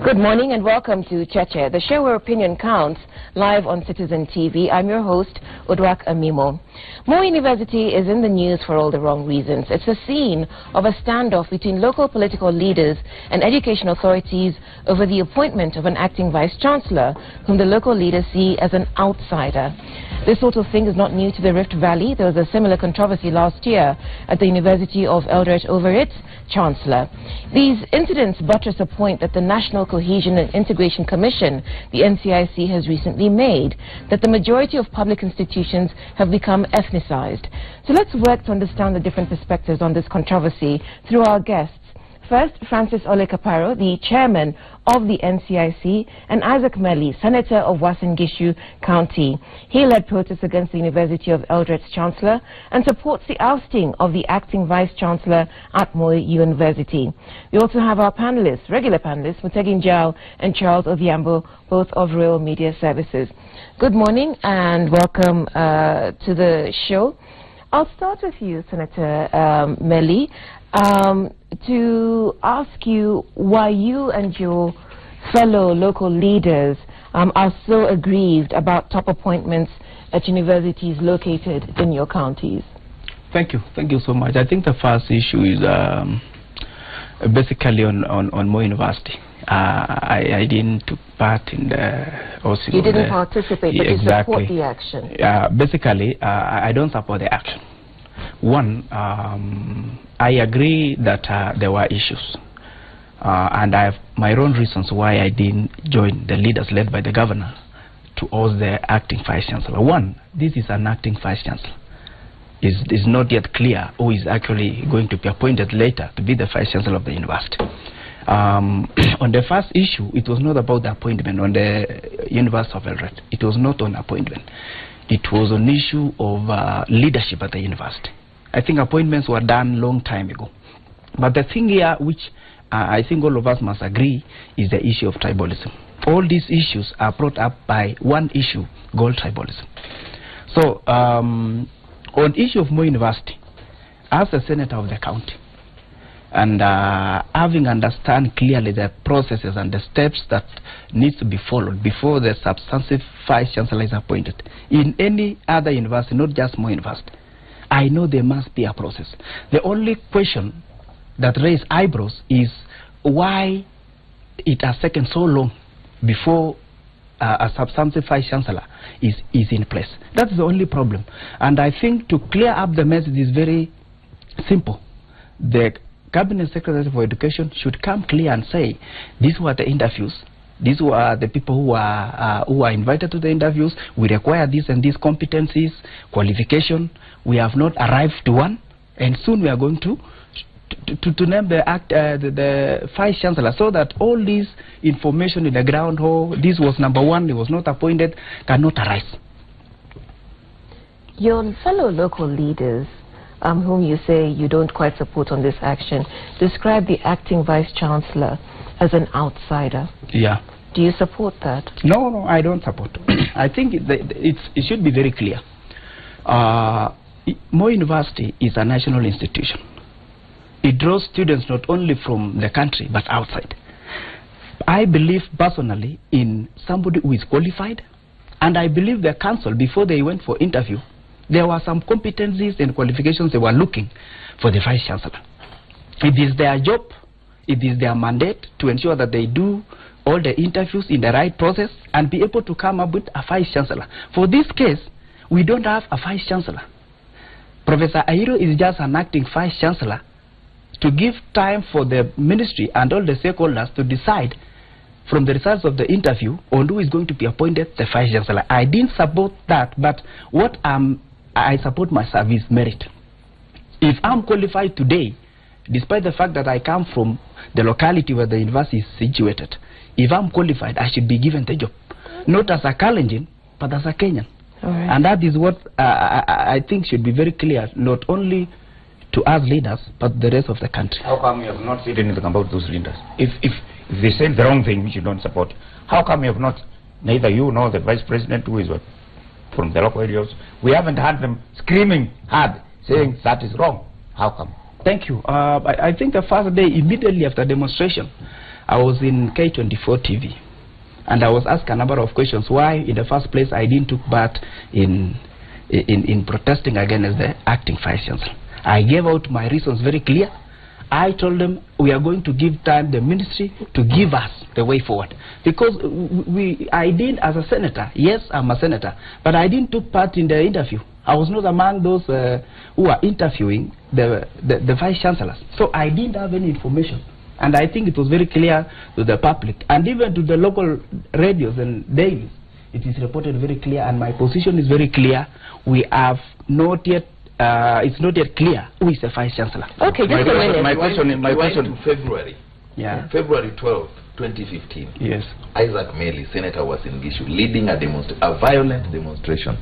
Good morning and welcome to Cheche, the show where opinion counts, live on Citizen TV. I'm your host, Udwak Amimo. Moi University is in the news for all the wrong reasons. It's the scene of a standoff between local political leaders and education authorities over the appointment of an acting vice-chancellor, whom the local leaders see as an outsider. This sort of thing is not new to the Rift Valley. There was a similar controversy last year at the University of Eldoret over its chancellor. These incidents buttress a point that the National Cohesion and Integration Commission, the NCIC, has recently made, that the majority of public institutions have become ethnicized. So let's work to understand the different perspectives on this controversy through our guests. First, Francis Ole Kaparo, the chairman of the NCIC, and Isaac Melly, senator of Uasin Gishu County. He led protests against the University of Eldoret's chancellor and supports the ousting of the acting vice-chancellor at Moi University. We also have our panelists, regular panelists, Mutegi Njau and Charles Odhiambo, both of Royal Media Services. Good morning and welcome to the show. I'll start with you, Senator Melly, to ask you why you and your fellow local leaders are so aggrieved about top appointments at universities located in your counties. Thank you so much. I think the first issue is basically on Moi University. I didn't take part in the OC. You didn't participate, but exactly. You support the action. Basically, I don't support the action. One, I agree that there were issues, and I have my own reasons why I didn't join the leaders led by the governor to host the acting vice-chancellor. One, this is an acting vice-chancellor. It's not yet clear who is actually going to be appointed later to be the vice-chancellor of the university. On the first issue, it was not about the appointment on the University of Eldoret. It was not on appointment. It was an issue of leadership at the university. I think appointments were done long time ago. But the thing here, which I think all of us must agree, is the issue of tribalism. All these issues are brought up by one issue, called tribalism. So, on issue of Moi University, as a senator of the county, and having understand clearly the processes and the steps that needs to be followed before the substantive vice-chancellor is appointed in any other university, not just Moi University, I know there must be a process. The only question that raises eyebrows is why it has taken so long before a substantive vice-chancellor is in place. That's the only problem. And I think to clear up the mess, it is very simple. The Cabinet Secretary for Education should come clear and say, these were the interviews, these were the people who are invited to the interviews, we require this and these competencies, qualification, we have not arrived to one, and soon we are going to name the vice-chancellor, so that all this information in the ground, oh, this was number one, he was not appointed, cannot arise. Your fellow local leaders, whom you say you don't quite support on this action, describe the acting vice-chancellor as an outsider. Yeah. Do you support that? No, I don't support. I think it should be very clear. Moi University is a national institution. It draws students not only from the country, but outside. I believe personally in somebody who is qualified, and I believe the council, before they went for interview, there were some competencies and qualifications they were looking for the vice-chancellor. It is their job, it is their mandate to ensure that they do all the interviews in the right process and be able to come up with a vice-chancellor. For this case, we don't have a vice-chancellor. Professor Ahiro is just an acting vice-chancellor to give time for the ministry and all the stakeholders to decide from the results of the interview on who is going to be appointed the vice-chancellor. I didn't support that, but what I support my service merit. If I'm qualified today, despite the fact that I come from the locality where the university is situated, if I'm qualified, I should be given the job. Not as a Kalenjin, but as a Kenyan. Right. And that is what I think should be very clear, not only to us leaders, but the rest of the country. How come you have not said anything about those leaders? If they said the wrong thing, which you don't support, how come you have not, neither you nor the vice president who is from the local areas, we haven't had them screaming hard, saying that is wrong? How come? Thank you. I think the first day, immediately after demonstration, I was in K24 TV, and I was asked a number of questions why, in the first place, I didn't take part in protesting against the acting Vice Chancellor. I gave out my reasons very clear. I told them we are going to give time the ministry to give us the way forward. Because I did as a senator, yes, I'm a senator, but I didn't take part in the interview. I was not among those who are interviewing the Vice Chancellors. So I didn't have any information. And I think it was very clear to the public, and even to the local radios and dailies. It is reported very clear, and my position is very clear. We have not yet, it's not yet clear who is the Vice Chancellor. Okay, just a minute. My question to February. Yeah. February 12, 2015. Yes. Isaac Meli, senator, was in Gishu, leading a violent demonstration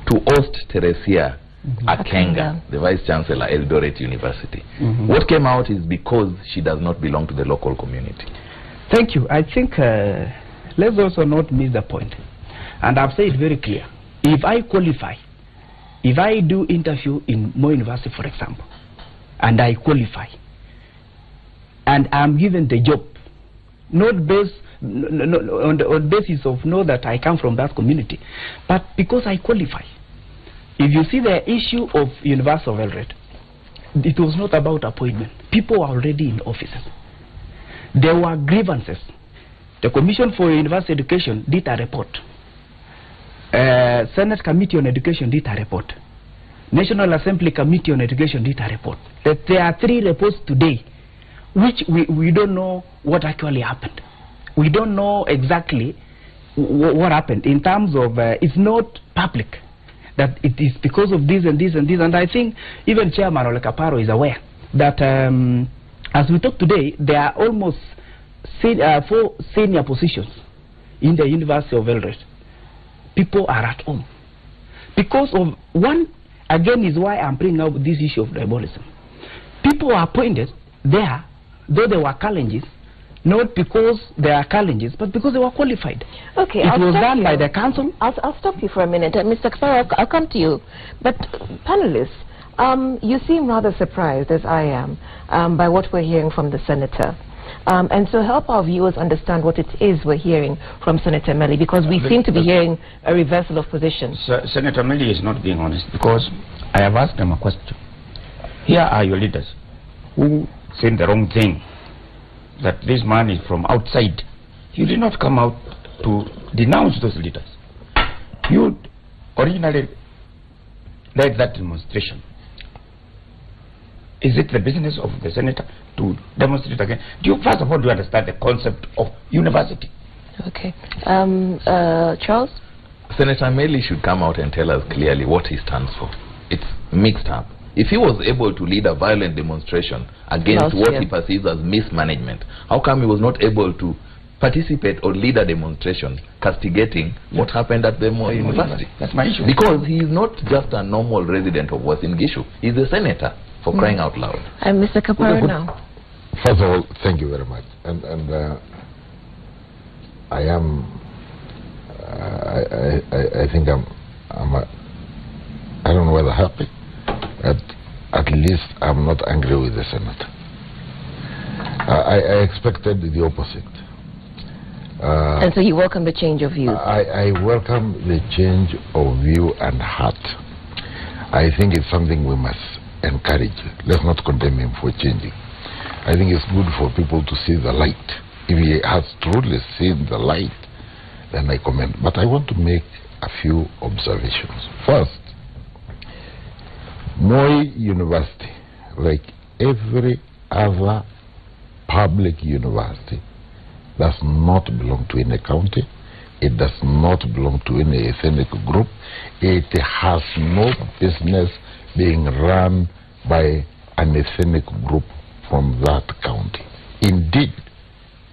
to host Teresia Akenga, the Vice Chancellor at Eldoret University. What came out is because she does not belong to the local community. Thank you. I think let's also not miss the point. And I've said very clear. If I qualify, if I do interview in Moi University, for example, and I qualify, and I'm given the job, not based on the basis of know that I come from that community, but because I qualify. If you see the issue of University of Eldoret, it was not about appointment. People were already in offices. There were grievances. The Commission for University Education did a report. Senate Committee on Education did a report. National Assembly Committee on Education did a report. There are 3 reports today, which we don't know what actually happened. We don't know exactly what happened in terms of, it's not public, that it is because of this and this and this. And I think even Chairman Ole Kaparo is aware that as we talk today, there are almost 4 senior positions in the University of Eldoret. People are at home. Because of one, again, is why I'm bringing up this issue of tribalism. People are appointed there, though there were challenges, not because there are challenges, but because they were qualified. Okay, it was done by the council. I'll stop you for a minute. Mr. Kaparo, I'll come to you. But panelists, you seem rather surprised, as I am, by what we're hearing from the senator. And so help our viewers understand what it is we're hearing from Senator Meli, because we seem to be hearing a reversal of position. Senator Meli is not being honest, because I have asked him a question. Here are your leaders who said the wrong thing, that this man is from outside. You did not come out to denounce those leaders. You originally led that demonstration. Is it the business of the senator to demonstrate again? First of all, do you understand the concept of university? Okay. Charles? Senator Meli should come out and tell us clearly what he stands for. It's mixed up. If he was able to lead a violent demonstration against what he perceives as mismanagement, how come he was not able to participate or lead a demonstration castigating what happened at the university? That's my issue. Because he is not just a normal resident of Uasin Gishu. He's a senator, for crying out loud. And Mr. Kaparo now. First of all, thank you very much. And I am, I think I don't know whether happy, but at least I'm not angry with the senator. I expected the opposite. And so you welcome the change of view? I welcome the change of view and heart. I think it's something we must encourage. Let's not condemn him for changing. I think it's good for people to see the light. If he has truly seen the light, then I commend. But I want to make a few observations. First, Moi University, like every other public university, does not belong to any county. It does not belong to any ethnic group. It has no business being run by an ethnic group from that county. Indeed,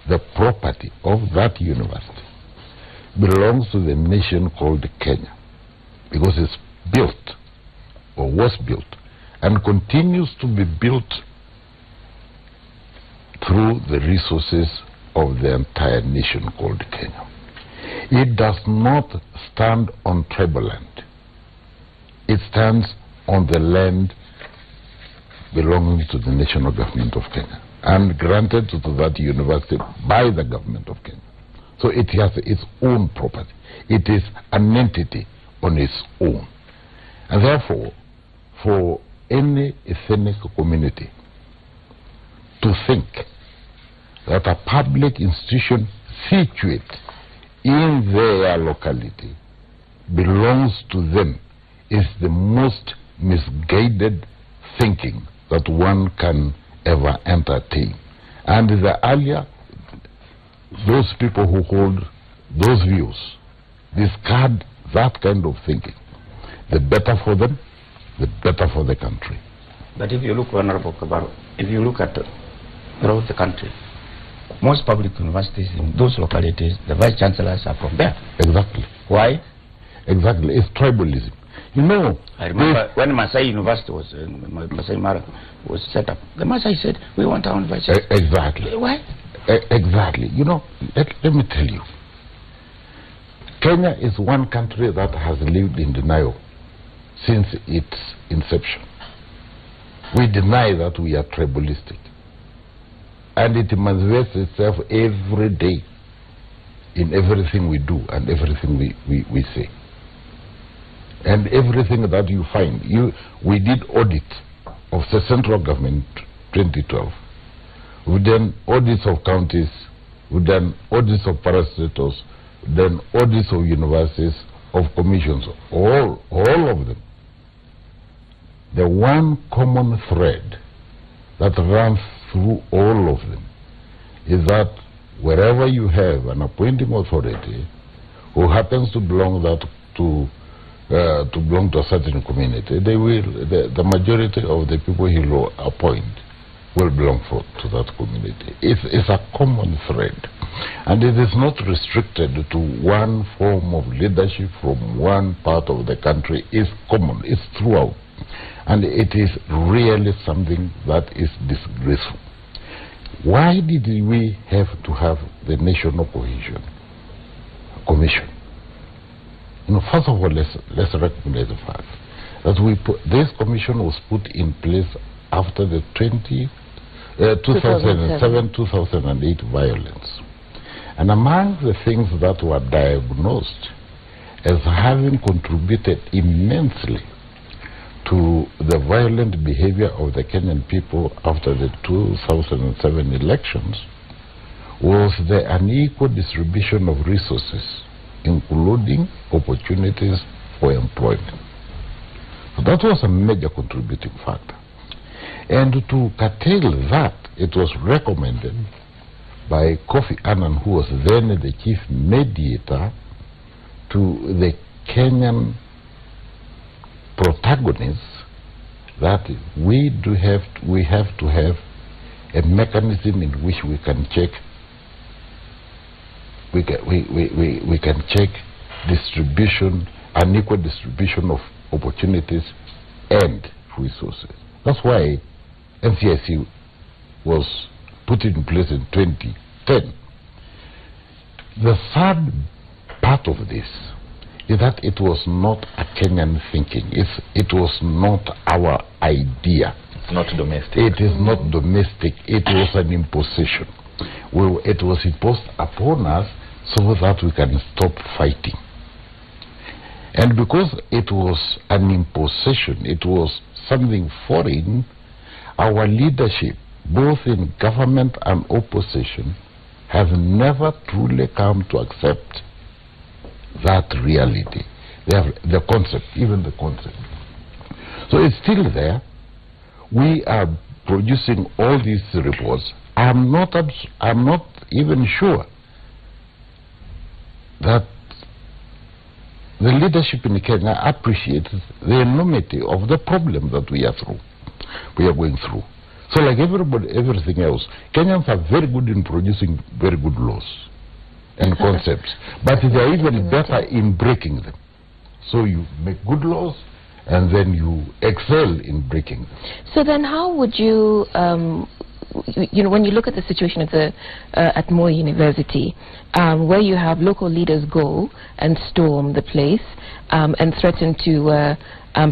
the property of that university belongs to the nation called Kenya, because it's built, or was built, and continues to be built through the resources of the entire nation called Kenya. It does not stand on tribal land. It stands on the land belonging to the national government of Kenya. and granted to that university by the government of Kenya. So it has its own property. It is an entity on its own. And therefore, for any ethnic community to think that a public institution situate in their locality belongs to them is the most misguided thinking that one can ever entertain. And the earlier those people who hold those views discard that kind of thinking, the better for them, the better for the country. But if you look, Honorable Kabaro, if you look at throughout the country, most public universities in those localities, the vice chancellors are from there. Exactly. Why? Exactly. It's tribalism. You know, I remember when Masai University was, Masai Mara was set up, the Masai said, we want our own vice chancellor. Exactly. Why? Exactly. You know, let me tell you, Kenya is one country that has lived in denial since its inception. We deny that we are tribalistic. And it manifests itself every day in everything we do and everything we say. And everything that you find. We did audit of the central government 2012. We've done audits of counties, we've done audits of parastatals, we've done audits of universities, of commissions, all of them. The one common thread that runs through all of them is that wherever you have an appointing authority who happens to belong to a certain community, they will the majority of the people he will appoint will belong to that community. It's a common thread, and it is not restricted to one form of leadership from one part of the country. It's common, it's throughout, and it is really something that is disgraceful. Why did we have to have the National Cohesion Commission? You know, first of all, let's recognize the fact that this commission was put in place after the 2007-2008 violence. And among the things that were diagnosed as having contributed immensely to the violent behavior of the Kenyan people after the 2007 elections was the unequal distribution of resources, including opportunities for employment. So that was a major contributing factor. And to curtail that, it was recommended by Kofi Annan, who was then the chief mediator, to the Kenyan protagonists, that we have to have a mechanism in which we can check distribution, unequal distribution of opportunities and resources. That's why NCIC was put in place in 2010. The third part of this is that it was not a Kenyan thinking. It was not our idea. It's not domestic. It is not domestic. It was an imposition. It was imposed upon us so that we can stop fighting. And because it was an imposition, it was something foreign, our leadership, both in government and opposition, have never truly come to accept that reality. They have the concept, even the concept. So it's still there. We are producing all these reports. I'm not even sure that the leadership in Kenya appreciates the enormity of the problem that we are going through. So like everything else, Kenyans are very good in producing very good laws and concepts, but they are even better in breaking them. So you make good laws and then you excel in breaking them. So then how would you, when you look at the situation at Moi University, where you have local leaders go and storm the place and threaten to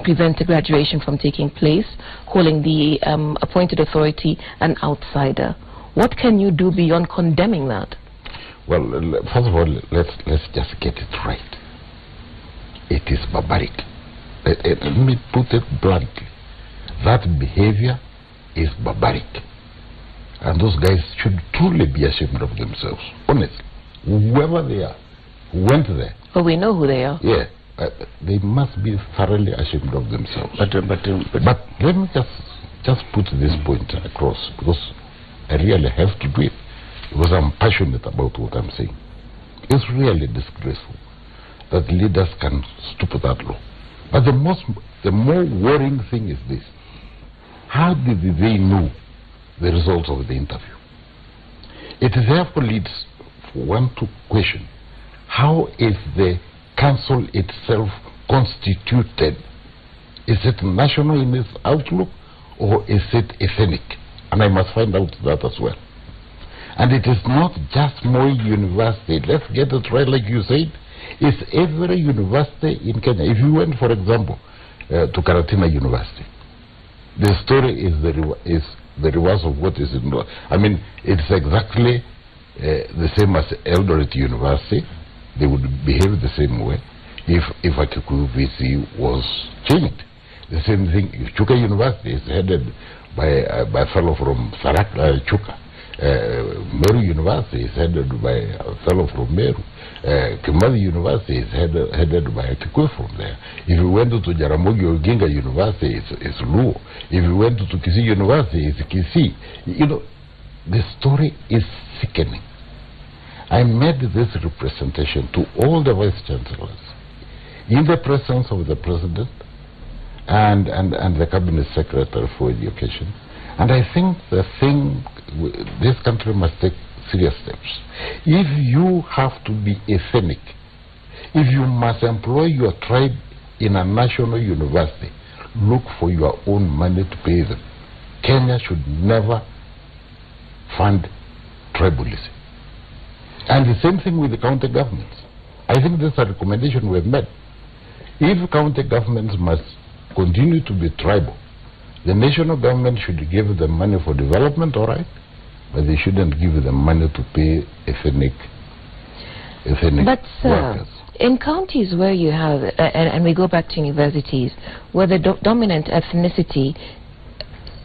prevented graduation from taking place, calling the appointed authority an outsider. What can you do beyond condemning that? Well, first of all, let's just get it right. It is barbaric. Let me put it bluntly. That behavior is barbaric. And those guys should truly be ashamed of themselves. Honestly. Whoever they are, who went there. Well, we know who they are. Yeah. They must be thoroughly ashamed of themselves. But let me just put this point across, because I really have to do it, because I'm passionate about what I'm saying. It's really disgraceful that leaders can stoop that low. But the more worrying thing is this: how did they know the results of the interview? It therefore leads one to question: how is the council itself constituted? Is it national in its outlook, or is it ethnic? And I must find out that as well. And it is not just Moi University. Let's get it right, like you said. It's every university in Kenya. If you went, for example, to Karatina University, the story is the reverse of what is in. I mean, it's exactly the same as Eldoret University. They would behave the same way if a Kikuyu VC was changed. The same thing if Chuka University is headed by a fellow from Chuka. Meru University is headed by a fellow from Meru. Kimathi University is headed by a Kikuyu from there. If you went to Jaramogi Oginga University, it's Luo. If you went to Kisii University, it's Kisii. You know, the story is sickening. I made this representation to all the vice chancellors in the presence of the president and the cabinet secretary for education. And I think this country must take serious steps. If you have to be ethnic, if you must employ your tribe in a national university, look for your own money to pay them. Kenya should never fund tribalism. And the same thing with the county governments. I think this is a recommendation we've made. If county governments must continue to be tribal, the national government should give them money for development, all right, but they shouldn't give them money to pay ethnic workers. In counties where you have, and we go back to universities, where the dominant ethnicity,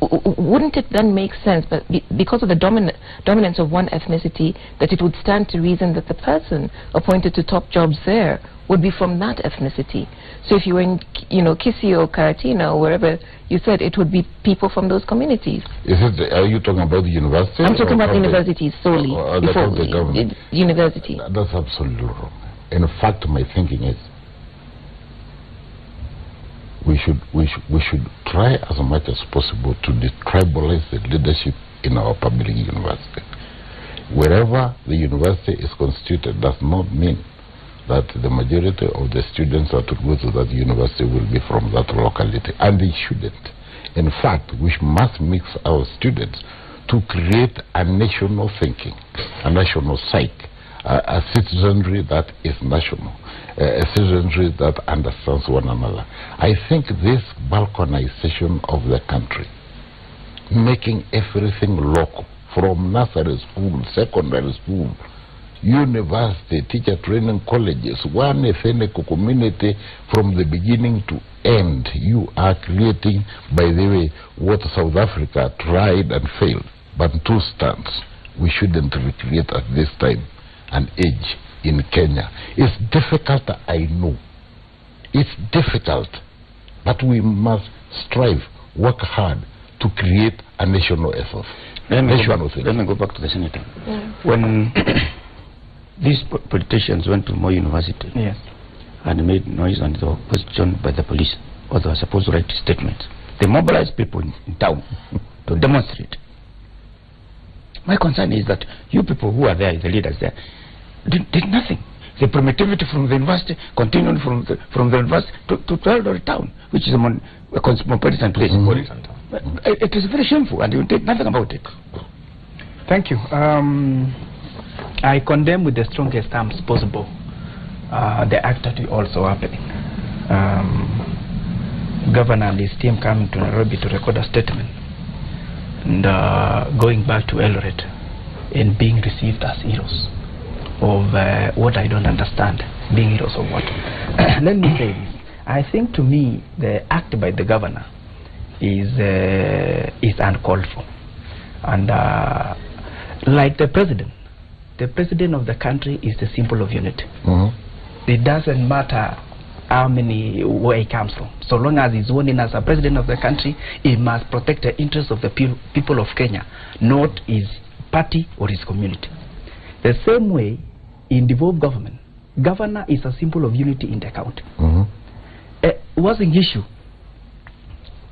wouldn't it then make sense, but because of the dominance of one ethnicity, that it would stand to reason that the person appointed to top jobs there would be from that ethnicity? So if you were in, Kisii or Karatina or wherever you said, it would be people from those communities. Are you talking about the university? I'm talking about universities solely. Before the government. University. That's absolutely wrong. In fact, my thinking is we should try as much as possible to detribalize the leadership in our public university. Wherever the university is constituted does not mean that the majority of the students that will go to that university will be from that locality, and they shouldn't. In fact, we must mix our students to create a national thinking, a national psyche, a citizenry that is national, a citizenry that understands one another. I think this balkanization of the country, making everything local, from nursery school, secondary school, university, teacher training colleges, one ethnic community from the beginning to end, you are creating, by the way, what South Africa tried and failed. But two stands. We shouldn't recreate at this time an age in Kenya. It's difficult, I know. It's difficult. But we must strive, work hard to create a national effort. Let me go back to the senator. Yeah. When these politicians went to Moi University, yes, and made noise and they were questioned by the police, or they were supposed to write statements, they mobilized people in town to demonstrate. My concern is that you people who are there, the leaders there, did nothing. The primitivity from the university continued from the university to Eldoret town, which is a cosmopolitan place. It is very shameful, and you did nothing about it. Thank you. I condemn with the strongest terms possible the act that is also happening. governor and his team coming to Nairobi to record a statement and going back to Eldoret and being received as heroes of what I don't understand. Being heroes of what? Let me say this. I think to me the act by the governor is uncalled for, and like the president of the country is the symbol of unity. It doesn't matter how many, where he comes from. So long as he's sworn in as a president of the country, he must protect the interests of the people of Kenya, not his party or his community. The same way in devolved government, governor is a symbol of unity in the county. What's the issue?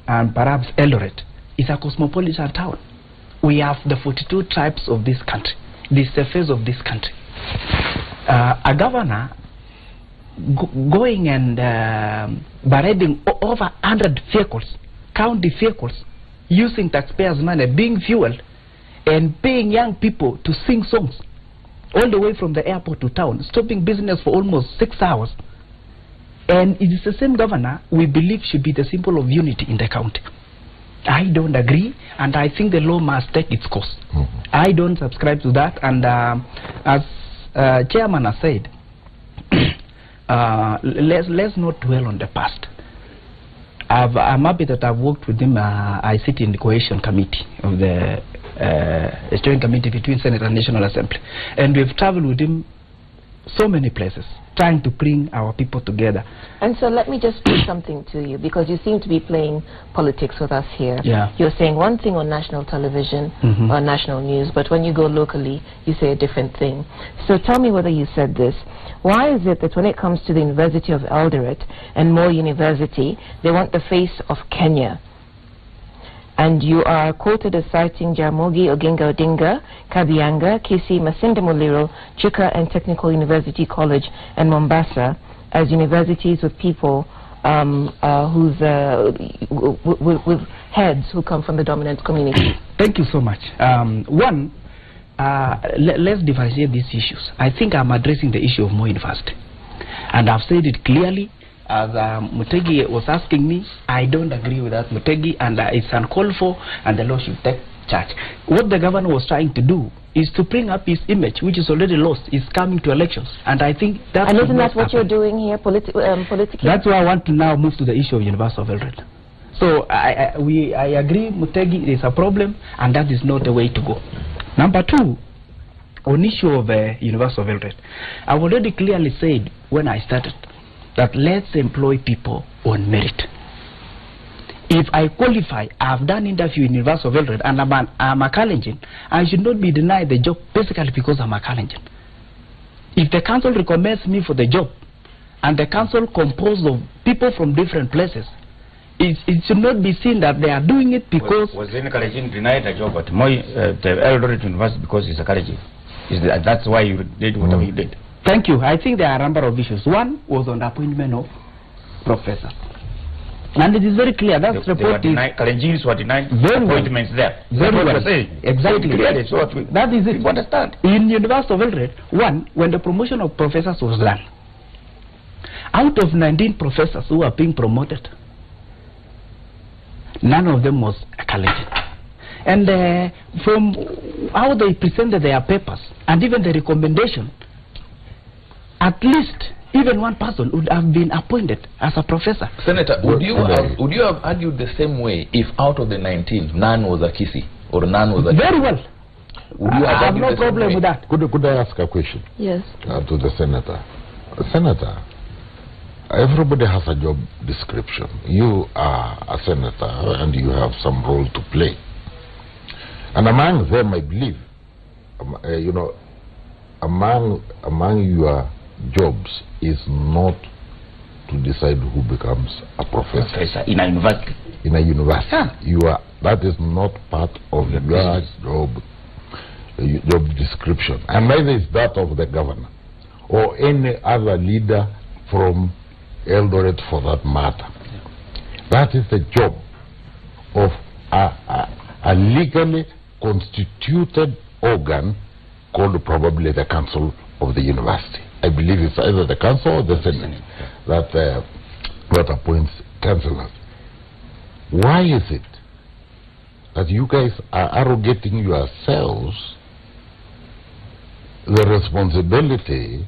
And perhaps Eldoret is a cosmopolitan town. We have the 42 tribes of this country. This is the face of this country. A governor going and parading over 100 vehicles, county vehicles, using taxpayers' money, being fueled, and paying young people to sing songs all the way from the airport to town, stopping business for almost 6 hours. And it is the same governor we believe should be the symbol of unity in the county. I don't agree, and I think the law must take its course. I don't subscribe to that, and as chairman has said, let's not dwell on the past. I'm happy that I've worked with him. I sit in the cohesion committee of the steering committee between Senate and National Assembly, and we've traveled with him so many places, trying to bring our people together. And so let me just put something to you, because you seem to be playing politics with us here. Yeah. You're saying one thing on national television or national news, but when you go locally, you say a different thing. So tell me whether you said this. Why is it that when it comes to the University of Eldoret and Moi University, they want the face of Kenya? And you are quoted as citing Jaramogi Oginga Odinga, Kabianga, Kisii, Masinde Muliro, Chuka and Technical University College and Mombasa as universities with people with heads who come from the dominant community. Thank you so much. Let's differentiate these issues. I think I'm addressing the issue of Moi University, and I've said it clearly. As Mutegi was asking me, I don't agree with that, Mutegi, and it's uncalled for, and the law should take charge. What the governor was trying to do is to bring up his image, which is already lost. Is coming to elections, and I think that. And isn't that what you're doing here, politically? That's why I want to now move to the issue of University of Eldoret. So I agree, Mutegi, is a problem, and that is not the way to go. Number two, on issue of University of Eldoret, I've already clearly said when I started that let's employ people on merit. If I qualify, I've done interview in University of Eldoret, and I'm a Kalenjin, I should not be denied the job basically because I'm a Kalenjin. If the council recommends me for the job, and the council composed of people from different places, it should not be seen that they are doing it because... Was any Kalenjin denied a job at Moi, the Eldoret University because he's a Kalenjin? That's why you did whatever you did? Thank you. I think there are a number of issues. One was on the appointment of professors. And it is very clear. That's report is... Kalenjins were denied appointments there. Very well. Exactly. Clearly, so that is it. You understand? In University of Eldoret, one, when the promotion of professors was done, out of 19 professors who are being promoted, none of them was a Kalenjin. And from how they presented their papers, and even the recommendation, at least even one person would have been appointed as a professor. Senator, would you have argued the same way if out of the 19 none was a Kisii or none was a Very well. I have no problem with that. Could I ask a question? Yes. To the senator. Senator, everybody has a job description. You are a senator and you have some role to play. And among them, I believe, you know, among your jobs is not to decide who becomes a professor in a university. In a university, yeah. That is not part of your job description, and neither is that of the governor or any other leader from Eldoret, for that matter. That is the job of a legally constituted organ called probably the Council of the University. I believe it's either the Council or the Senate that appoints councillors. Why is it that you guys are arrogating yourselves the responsibility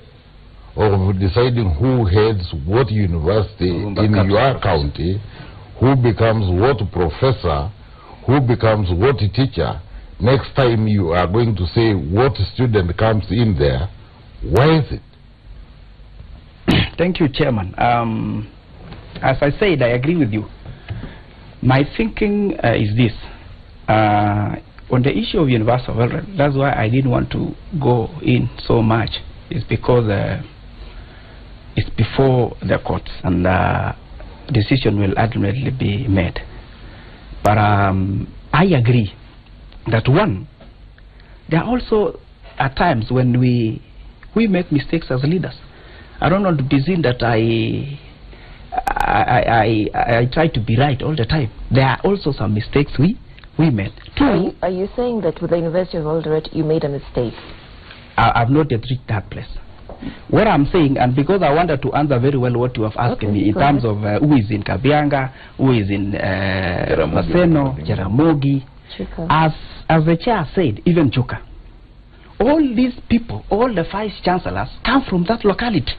of deciding who heads what university in your county, who becomes what professor, who becomes what teacher? Next time you are going to say what student comes in there. Why is it? Thank you, Chairman. As I said, I agree with you. My thinking is this. On the issue of universal welfare, that's why I didn't want to go in so much. It's because it's before the courts and decision will ultimately be made. But I agree that one, there are also at times when we make mistakes as leaders. I don't want to be seen that I try to be right all the time. There are also some mistakes we made. Two, are you saying that with the University of Audit you made a mistake? I've not yet reached that place. What I'm saying, and because I wanted to answer very well what you have asked me in terms of who is in Kabianga, who is in Maseno, Jaramogi, as the chair said, even Chuka. All these people, all the vice chancellors come from that locality.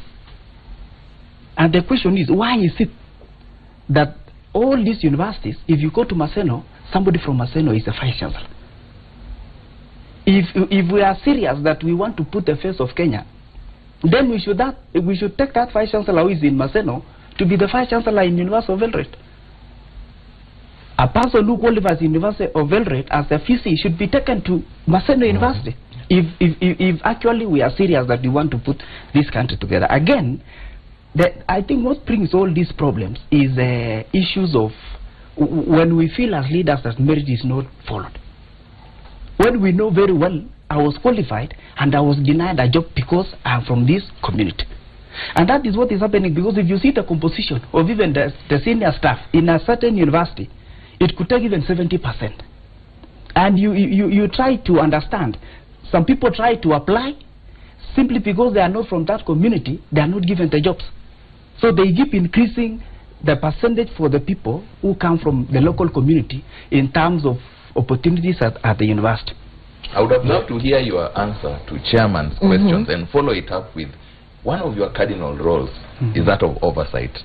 And the question is, why is it that all these universities, if you go to Maseno, somebody from Maseno is a vice chancellor? If we are serious that we want to put the face of Kenya, then we should take that vice chancellor who is in Maseno to be the vice chancellor in University of Eldoret. A person who qualifies in University of Eldoret as a VC should be taken to Maseno University. If actually we are serious that we want to put this country together. Again, I think what brings all these problems is issues of when we feel as leaders that merit is not followed. When we know very well I was qualified and I was denied a job because I'm from this community. And that is what is happening, because if you see the composition of even the senior staff in a certain university, it could take even 70%. And you try to understand. Some people try to apply simply because they are not from that community, they are not given the jobs. So they keep increasing the percentage for the people who come from the local community in terms of opportunities at the university. I would have loved to hear your answer to Chairman's questions and follow it up with one of your cardinal roles is that of oversight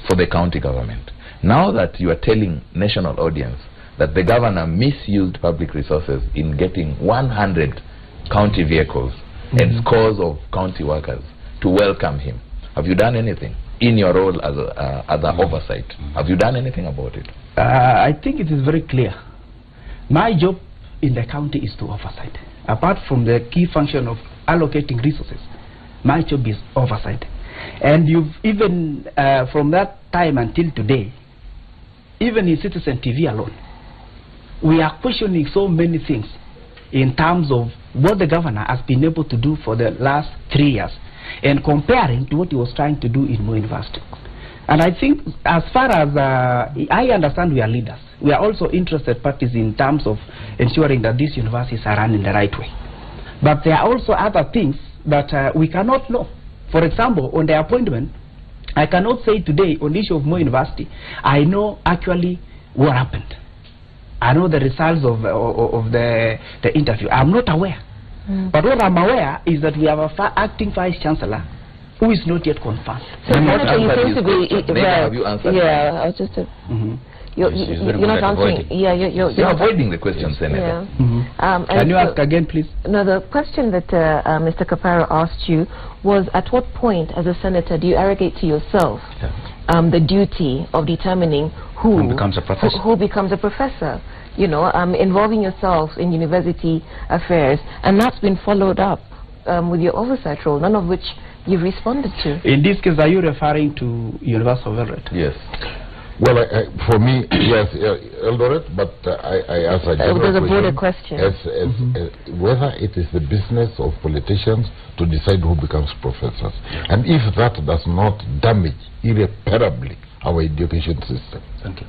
for the county government. Now that you are telling national audience that the governor misused public resources in getting 100 county vehicles and scores of county workers to welcome him, have you done anything in your role as an oversight? Have you done anything about it? I think it is very clear. My job in the county is to oversight. Apart from the key function of allocating resources, my job is oversight. And you've even from that time until today, even in Citizen TV alone, we are questioning so many things in terms of what the governor has been able to do for the last 3 years and comparing to what he was trying to do in Moi University. And I think as far as I understand, we are leaders. We are also interested parties in terms of ensuring that these universities are run in the right way. But there are also other things that we cannot know. For example, on the appointment, I cannot say today on the issue of Moi University, I know actually what happened. I know the results of the interview. I'm not aware. But what I'm aware is that we have a acting vice chancellor who is not yet confirmed. So Senator, you seem to be have you answered? Yeah, I was just you're not answering. Yeah, you're avoiding the question, Senator. Can you ask again, please? No, the question that Mr. Kapara asked you was, at what point, as a senator, do you arrogate to yourself the duty of determining who becomes a professor? Who becomes a professor? You know, involving yourself in university affairs, and that's been followed up with your oversight role, none of which you've responded to. In this case, are you referring to University of Eldoret? Yes. Well, for me, yes, Eldoret, but I ask a general question. Whether it is the business of politicians to decide who becomes professors, and if that does not damage irreparably our education system. Thank you.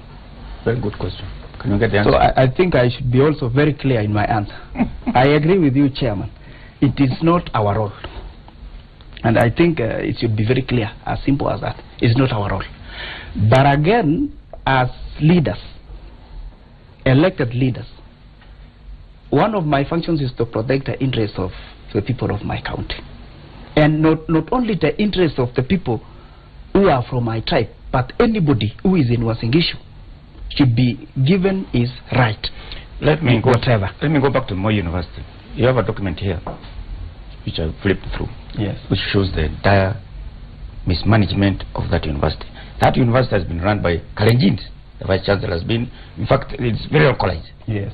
Very good question. Can you get the answer? So I think I should be also very clear in my answer. I agree with you, Chairman. It is not our role. And I think it should be very clear, as simple as that. It's not our role. But again, as leaders, elected leaders, one of my functions is to protect the interests of the people of my county. And not only the interests of the people who are from my tribe, but anybody who is in Wasingishu should be given his right. Let me go back to Moi University. You have a document here, which I flipped through, yes, which shows the dire mismanagement of that university. That university has been run by Kalenjins. The vice chancellor has been, in fact, it's very localized. Yes.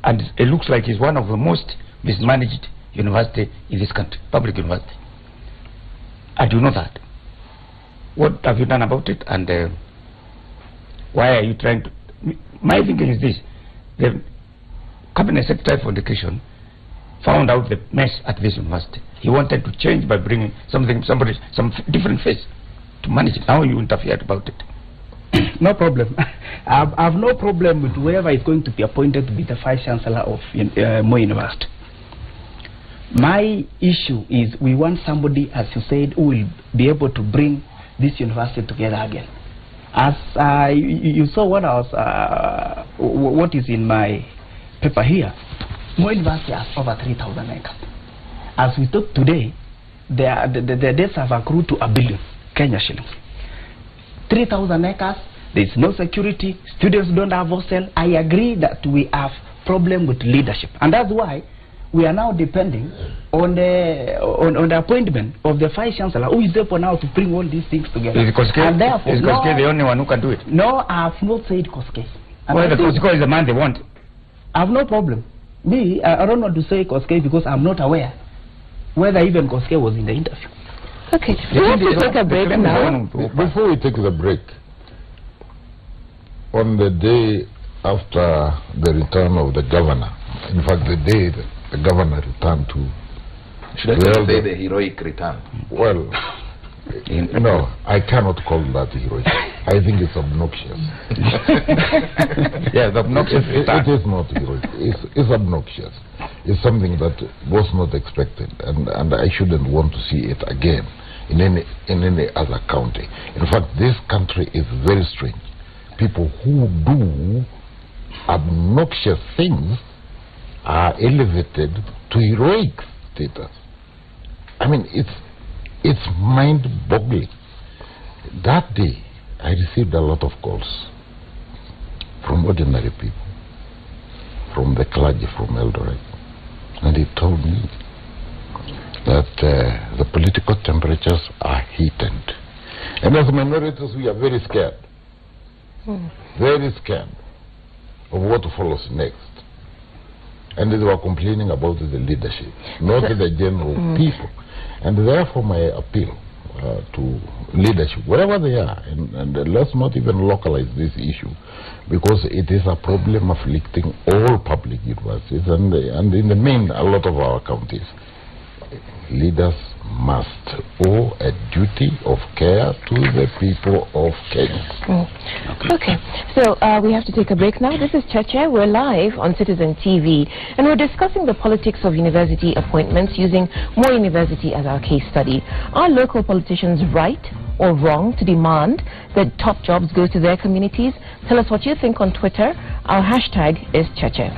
And it looks like it's one of the most mismanaged university in this country, public university. And you know that. What have you done about it? And why are you trying to... My thinking is this. The Cabinet Secretary for Education found out the mess at this university. He wanted to change by bringing some different face to manage it. Now you interfered about it. No problem. I have no problem with whoever is going to be appointed to be the Vice Chancellor of Moi University. My issue is we want somebody, as you said, who will be able to bring this university together again. As you saw what I was, what is in my paper here, Moi University has over 3,000 acres. As we talk today, the debts have accrued to $1 billion Kenya shillings. 3,000 acres, there is no security, students don't have hostel. I agree that we have problem with leadership, and that's why we are now depending on the appointment of the Vice Chancellor, who is able now to bring all these things together. Is Koske the only one who can do it? No, I have not said Koske. Well, the Koske is the man they want. I have no problem. Me, I don't want to say Koske because I'm not aware whether even Koske was in the interview. Okay, we have to take a break now. Before we take the break, on the day after the return of the governor, in fact the day the governor returned to... Should I say the heroic return? Well, no, I cannot call that heroic. I think it's obnoxious. Yeah, the obnoxious return. It is not heroic. It's obnoxious. It's something that was not expected, and I shouldn't want to see it again in any other county. In fact, this country is very strange. People who do obnoxious things are elevated to heroic status. I mean, it's mind-boggling. That day, I received a lot of calls from ordinary people, from the clergy from Eldoret, and he told me that the political temperatures are heated. And as minorities, we are very scared. Very scared of what follows next. And they were complaining about the leadership, not the general people. And therefore my appeal to leadership, wherever they are, and let's not even localize this issue, because it is a problem afflicting all public universities and in the main, a lot of our counties. Leaders must owe a duty of care to the people of Kenya. Okay, so we have to take a break now. This is Cheche. We're live on Citizen TV, and we're discussing the politics of university appointments using Moi University as our case study. Are local politicians right or wrong to demand that top jobs go to their communities? Tell us what you think on Twitter. Our hashtag is Cheche.